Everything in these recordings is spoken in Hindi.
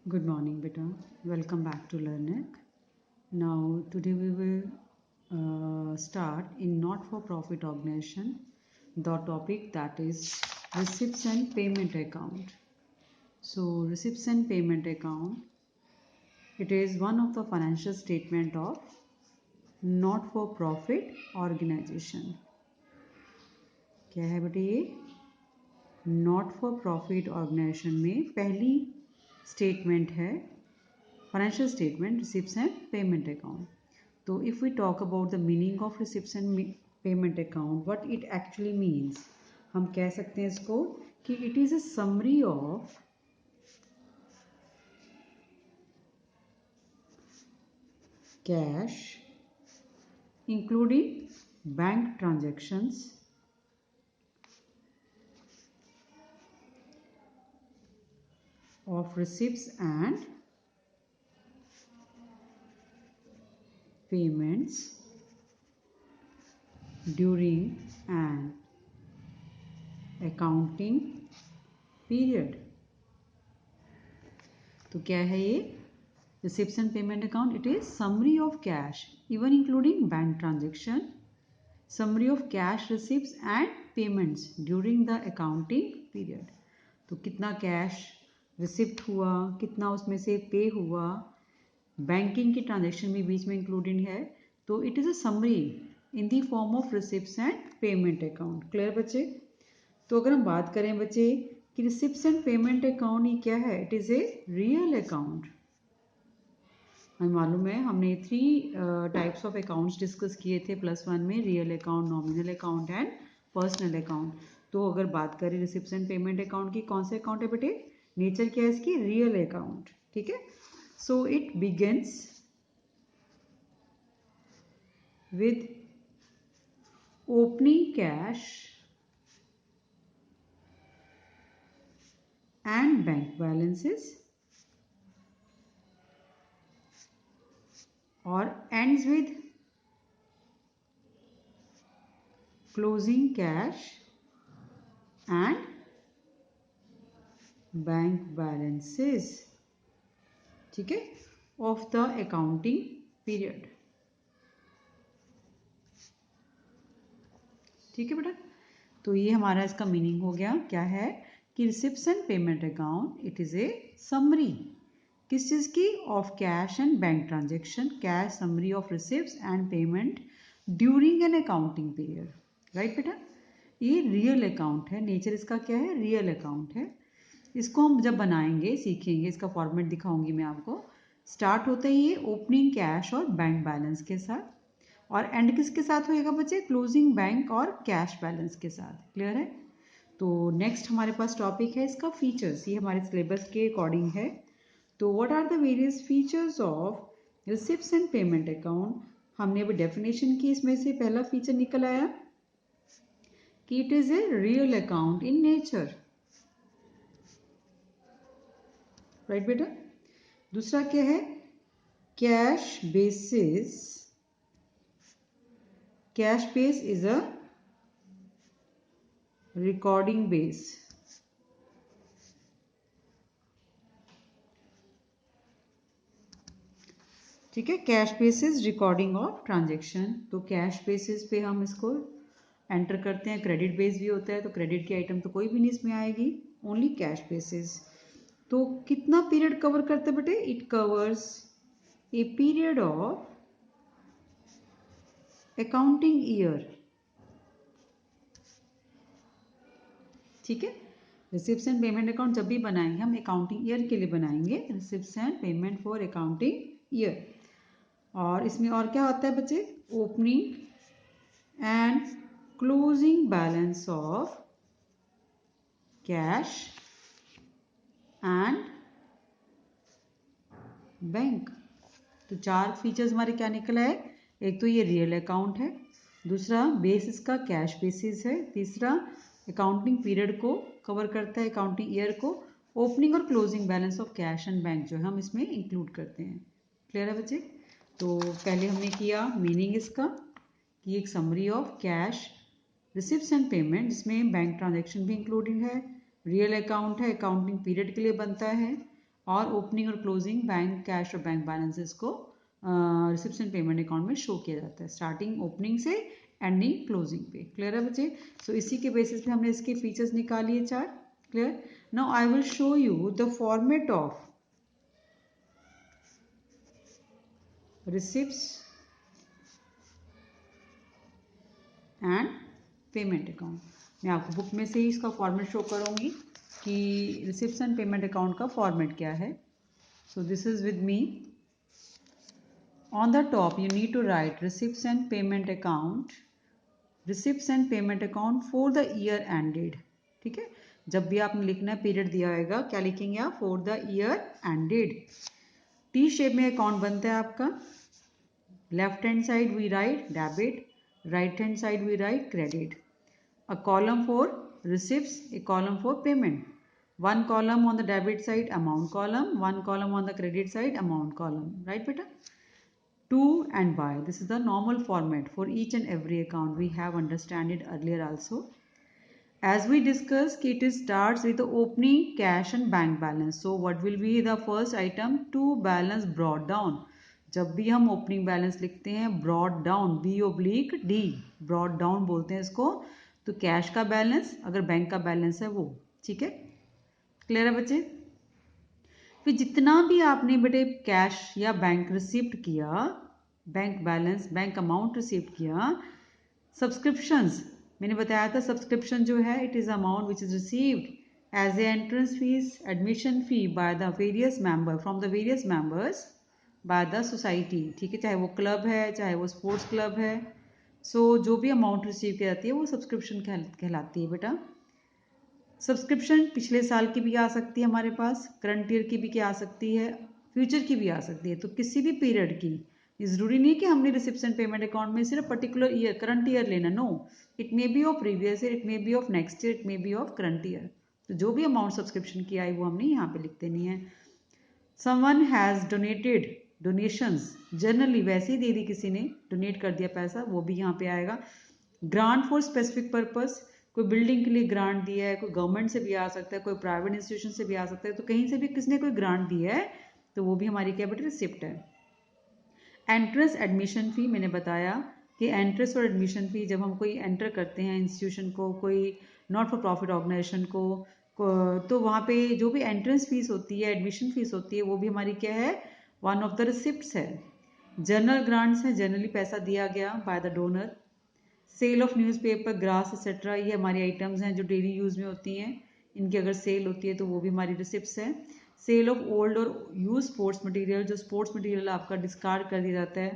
Good morning, beta. Welcome back to LearnEc. Now, today we will start in not-for-profit organization the topic that is receipts and payment account. So, receipts and payment account, it is one of the financial statement of not-for-profit organization. क्या है बेटे ये? नॉट फॉर प्रॉफिट ऑर्गेनाइजेशन में पहली स्टेटमेंट है financial statement, receipts and payment account. So if we talk about the meaning of receipts and payment account, what it actually means, हम कह सकते हैं इसको कि it is a summary of cash including bank transactions of receipts and payments during an accounting period. तो क्या है ये? Receipts and payment account, it is summary of cash even including bank transaction, summary of cash receipts and payments during the accounting period. तो कितना कैश रिसिप्ट हुआ, कितना उसमें से पे हुआ, बैंकिंग की ट्रांजेक्शन भी बीच में इंक्लूडेड है, तो it is a summary in the form of receipts and payment account. Clear बच्चे? तो अगर हम बात करें बच्चे कि रिसिप्ट्स एंड पेमेंट अकाउंट ये क्या है, it is a real account. हमें मालूम है हमने 3 टाइप्स ऑफ अकाउंट्स डिस्कस किए थे +1 में, real account, nominal account and personal account. तो अगर बात करें रिसिप्ट्स एंड पेमेंट अकाउंट की, कौन से अकाउंट है बेटे? नेचर क्या है इसकी? Real account. ठीक है. So it begins with opening cash and bank balances और ends with closing cash and bank balances. ठीक है, of the accounting period. ठीक है बेटा. तो ये हमारा इसका मीनिंग हो गया. क्या है कि receipts and payment account it is a summary किस चीज की? Of cash and bank transaction. Cash summary of receipts and payment during an accounting period. Right बेटा. ये रियल अकाउंट है. नेचर इसका क्या है? रियल अकाउंट है. इसको हम जब बनाएंगे, सीखेंगे, इसका फॉर्मेट दिखाऊंगी मैं आपको. स्टार्ट होता है ये ओपनिंग कैश और बैंक बैलेंस के साथ, और एंड किसके साथ होएगा बच्चे? क्लोजिंग बैंक और कैश बैलेंस के साथ. क्लियर है? तो नेक्स्ट हमारे पास टॉपिक है इसका फीचर्स. ये हमारे सिलेबस के अकॉर्डिंग है. तो what are the various features of receipts and payment account. हमने अभी डेफिनेशन की, इसमें से पहला फीचर निकल आया कि it is a real account in nature. Right बेटा. दूसरा क्या है? Cash basis. Cash base is a recording base. ठीक है. Cash basis recording of transaction. तो कैश बेसिस पे हम इसको एंटर करते हैं. क्रेडिट बेस भी होता है, तो क्रेडिट की आइटम तो कोई भी नहीं इसमें आएगी, ओनली कैश बेसिस. तो कितना पीरियड कवर करते हैं बेटे? It covers a period of accounting year. ठीक है. रिसिप्ट्स एंड पेमेंट अकाउंट जब भी बनाएंगे हम अकाउंटिंग ईयर के लिए बनाएंगे. Receipts and payment for accounting year. और इसमें और क्या होता है बच्चे? Opening and closing balance of cash and bank. तो 4 फीचर्स हमारे क्या निकला है? एक तो ये रियल अकाउंट है, दूसरा बेस इसका कैश बेसिस है, तीसरा अकाउंटिंग पीरियड को कवर करता है, अकाउंटिंग ईयर को, ओपनिंग और closing balance of cash and bank जो है हम इसमें इंक्लूड करते हैं. क्लियर है बच्चे? तो पहले हमने किया मीनिंग इसका कि एक summary of cash receipts and payment जिसमें बैंक ट्रांजेक्शन भी इंक्लूडेड है, रियल अकाउंट है, अकाउंटिंग पीरियड के लिए बनता है, और ओपनिंग और क्लोजिंग बैंक कैश और बैंक बैलेंसेस को रिसिप्ट्स एंड पेमेंट अकाउंट में शो किया जाता है, स्टार्टिंग ओपनिंग से एंडिंग क्लोजिंग पे। क्लियर है बच्चे? सो इसी के बेसिस पे हमने इसके फीचर्स निकालिए चार। Clear? Now I will show you the format of receipts and payment account. मैं आपको बुक में से ही इसका फॉर्मेट शो करूंगी कि रिसिप्ट्स एंड पेमेंट अकाउंट का फॉर्मेट क्या है। So this is with me. On the top you need to write receipts and payment account for the year ended। ठीक है, जब भी आपने लिखना है पीरियड दिया होगा, क्या लिखेंगे आप? For the year ended. T shape में अकाउंट बनता है आपका। Left hand side we write debit, right hand side we write credit. A column for receipts, a column for payment, one column on the debit side amount column, one column on the credit side amount column, right beta? To and by, this is the normal format for each and every account. We have understand it earlier also. As we discussed, it starts with the opening cash and bank balance. So what will be the first item? To balance brought down. जब भी हम ओपनिंग बैलेंस लिखते हैं brought down, B/D, brought down बोलते हैं इसको। तो कैश का बैलेंस, अगर बैंक का बैलेंस है वो। ठीक है, क्लियर है बच्चे? फिर जितना भी आपने बेटे कैश या बैंक रिसीव्ड किया, bank balance, bank amount received किया, सब्सक्रिप्शंस, मैंने बताया था सब्सक्रिप्शन जो है it is amount which is received as a entrance fees, admission fee by the various member, from the various members by the society. ठीक है, चाहे वो क्लब है, चाहे वो स्पोर्ट्स क्लब है। सो जो भी अमाउंट रिसीव की जाती है वो सब्सक्रिप्शन कहलाती है बेटा। सब्सक्रिप्शन पिछले साल की भी आ सकती है हमारे पास, करंट ईयर की भी क्या आ सकती है, फ्यूचर की भी आ सकती है। तो किसी भी पीरियड की, जरूरी नहीं है कि हमने रिसिप्ट्स एंड पेमेंट अकाउंट में सिर्फ पर्टिकुलर ईयर, करंट ईयर लेना। No, it may be of previous year, it may be of next year, it may be of current year. तो जो भी अमाउंट सब्सक्रिप्शन की आई वो हमने यहाँ पे लिख देनी है। Someone has donated, donations generally वैसे ही दे दी, किसी ने डोनेट कर दिया पैसा, वो भी यहाँ पे आएगा। ग्रांट फॉर स्पेसिफिक पर्पस, कोई बिल्डिंग के लिए ग्रांट दिया है, कोई गवर्नमेंट से भी आ सकता है, कोई प्राइवेट इंस्टीट्यूशन से भी आ सकता है, तो कहीं से भी किसने कोई ग्रांट दिया है तो वो भी हमारी क्या बेटा रिसिप्ट है। एंट्रेंस एडमिशन फ़ी, मैंने बताया कि एंट्रेंस और एडमिशन फ़ी जब हम कोई एंटर करते हैं इंस्टीट्यूशन को, कोई नॉट फॉर प्रॉफिट ऑर्गेनाइजेशन को, तो वहाँ पे जो भी एंट्रेंस फीस होती है, एडमिशन फीस होती है, वो भी हमारी क्या है? वन ऑफ द रिसिप्ट्स है। जनरल ग्रांट्स हैं, जनरली पैसा दिया गया by the donor. Sale of newspaper, grass etcetera, ये हमारी आइटम्स हैं जो डेली यूज़ में होती हैं, इनकी अगर सेल होती है तो वो भी हमारी रिसिप्ट्स है। सेल ऑफ ओल्ड और यूज स्पोर्ट्स मटेरियल, जो स्पोर्ट्स मटेरियल आपका डिस्कार्ड कर दिया जाता है,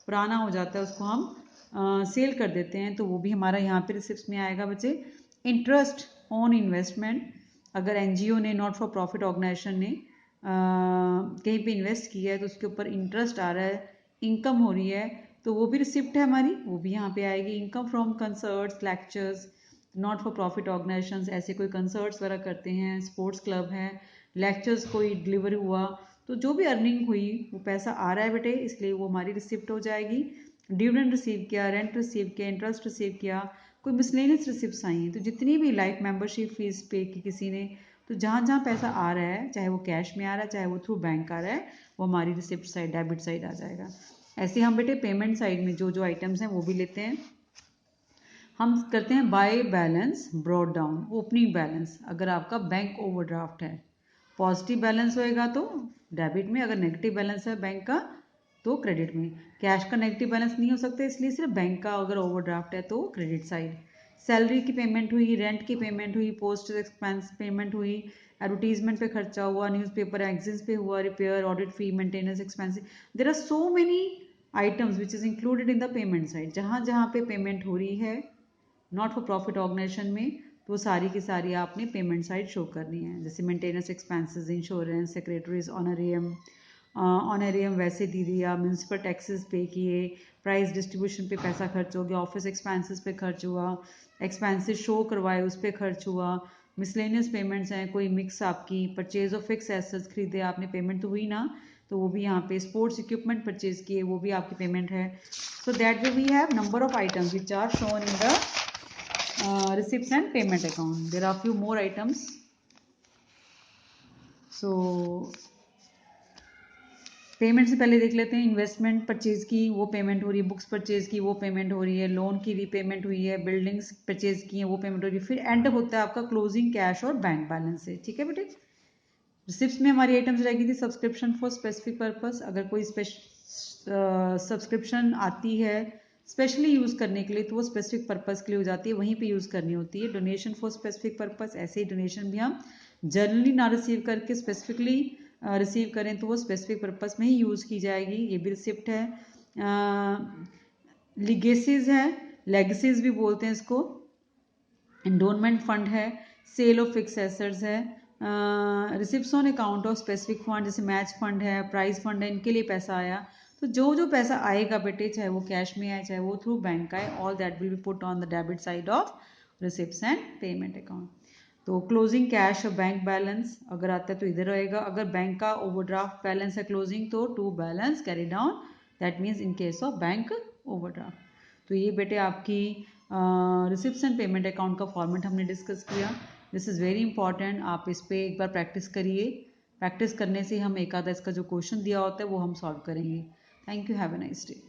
पुराना हो जाता है, उसको हम सेल कर देते हैं, तो वो भी हमारा यहाँ पे रिसिप्ट्स में आएगा बच्चे। इंटरेस्ट ऑन इन्वेस्टमेंट, अगर एनजीओ ने, नॉट फॉर प्रॉफिट ऑर्गेनाइजेशन ने कहीं पे इन्वेस्ट किया है तो उसके ऊपर इंटरेस्ट आ रहा है, इनकम हो रही है, तो वो भी रिसिप्ट है हमारी, वो भी यहाँ पे आएगी। Income from concerts, lectures, not for profit organisations ऐसे कोई कंसर्ट्स वगैरह करते हैं, स्पोर्ट्स क्लब हैं, लेक्चर्स कोई डिलीवरी हुआ, तो जो भी अर्निंग हुई वो पैसा आ रहा है बेटे, इसलिए वो हमारी रिसिप्ट हो जाएगी। डिविडेंड रिसीव किया, रेंट रिसीव किया, इंटरेस्ट रिसीव किया, कोई मिसलेनियस रिसिप्ट्स आई हैं, तो जितनी भी लाइफ मेंबरशिप फीस पे की किसी ने, तो जहाँ जहाँ पैसा आ रहा है, चाहे वो कैश में आ रहा है, चाहे वो थ्रू बैंक आ रहा है, वो हमारी रिसिप्ट साइड, डेबिट साइड आ जाएगा। ऐसे हम बेटे पेमेंट साइड में जो जो आइटम्स हैं वो भी लेते हैं। हम करते हैं by balance brought down, opening balance, अगर आपका बैंक ओवरड्राफ्ट है, पॉजिटिव बैलेंस होएगा तो डेबिट में, अगर नेगेटिव बैलेंस है बैंक का तो क्रेडिट में। कैश का नेगेटिव बैलेंस नहीं हो सकता, इसलिए सिर्फ बैंक का अगर ओवरड्राफ्ट है तो क्रेडिट साइड। सैलरी की पेमेंट हुई, रेंट की पेमेंट हुई, पोस्ट एक्सपेंस पेमेंट हुई, एडवर्टीजमेंट पे खर्चा हुआ, न्यूज़पेपर एग्जिस पे हुआ, repair, audit fee, maintenance expenses, there are so many items which is included in the payment side. जहाँ जहाँ पे पेमेंट हो रही है नॉट फॉर प्रॉफिट ऑर्गेनाइजेशन में, तो सारी की सारी आपने पेमेंट साइड शो करनी है। जैसे maintenance expenses, insurance, secretaries honorarium, honorarium वैसे दे दिया, म्यूनसिपल टैक्सेस पे किए, प्राइस डिस्ट्रीब्यूशन पे पैसा खर्च हो गया, ऑफिस एक्सपेंसेस पे खर्च हुआ, एक्सपेंसेस शो करवाए उस पर खर्च हुआ, मिसलेनियस पेमेंट्स हैं, कोई मिक्स आपकी परचेज ऑफ फिक्स एसेट्स खरीदे आपने, पेमेंट तो हुई ना, तो वो भी यहाँ पे स्पोर्ट्स इक्विपमेंट परचेज किए, वो भी आपकी पेमेंट है। So that way we have number of items which are shown in the receipts and payment account. There are few more items. So payment से पहले देख लेते हैं, इन्वेस्टमेंट परचेज की वो पेमेंट हो रही है, बुक्स परचेज की वो पेमेंट हो रही है, लोन की रीपेमेंट हुई है, बिल्डिंग्स परचेज की है वो पेमेंट हो रही है, फिर एंड होता है आपका क्लोजिंग कैश और बैंक बैलेंस से। ठीक है बेटे। रिसिप्ट्स में हमारी आइटम्स रहेगी थी सब्सक्रिप्शन फॉर स्पेसिफिक पर्पस, अगर कोई सब्सक्रिप्शन आती है स्पेशली यूज़ करने के लिए तो वो स्पेसिफिक पर्पस के लिए हो जाती है, वहीं पे यूज़ करनी होती है। डोनेशन फॉर स्पेसिफिक पर्पस, ऐसे ही डोनेशन भी हम जनरली ना रिसीव करके स्पेसिफिकली रिसीव करें तो वो स्पेसिफिक पर्पस में ही यूज़ की जाएगी। ये भी रिसिप्ट है। लिगेसीज है, लेगसीज भी बोलते हैं इसको। एंडोनमेंट फंड है, सेल ऑफ फिक्स एसेट्स है, receipts on account of specific fund, जैसे मैच फंड है, प्राइज फंड है, इनके लिए पैसा आया। तो जो जो पैसा आएगा बेटे, चाहे वो कैश में आए चाहे वो थ्रू बैंक आए, all that will be put on the debit side of receipts and payment account. तो क्लोजिंग कैश और बैंक बैलेंस अगर आता है तो इधर रहेगा, अगर बैंक का ओवरड्राफ्ट बैलेंस है क्लोजिंग तो to balance carry down, that means in case of bank overdraft. तो ये बेटे आपकी रिसिप्ट्स एंड पेमेंट अकाउंट का फॉर्मेट हमने डिस्कस किया। दिस इज़ वेरी इंपॉर्टेंट, आप इस पर एक बार प्रैक्टिस करिए। प्रैक्टिस करने से हम एक आधा इसका जो क्वेश्चन दिया होता है वो हम सॉल्व करेंगे। Thank you, have a nice day.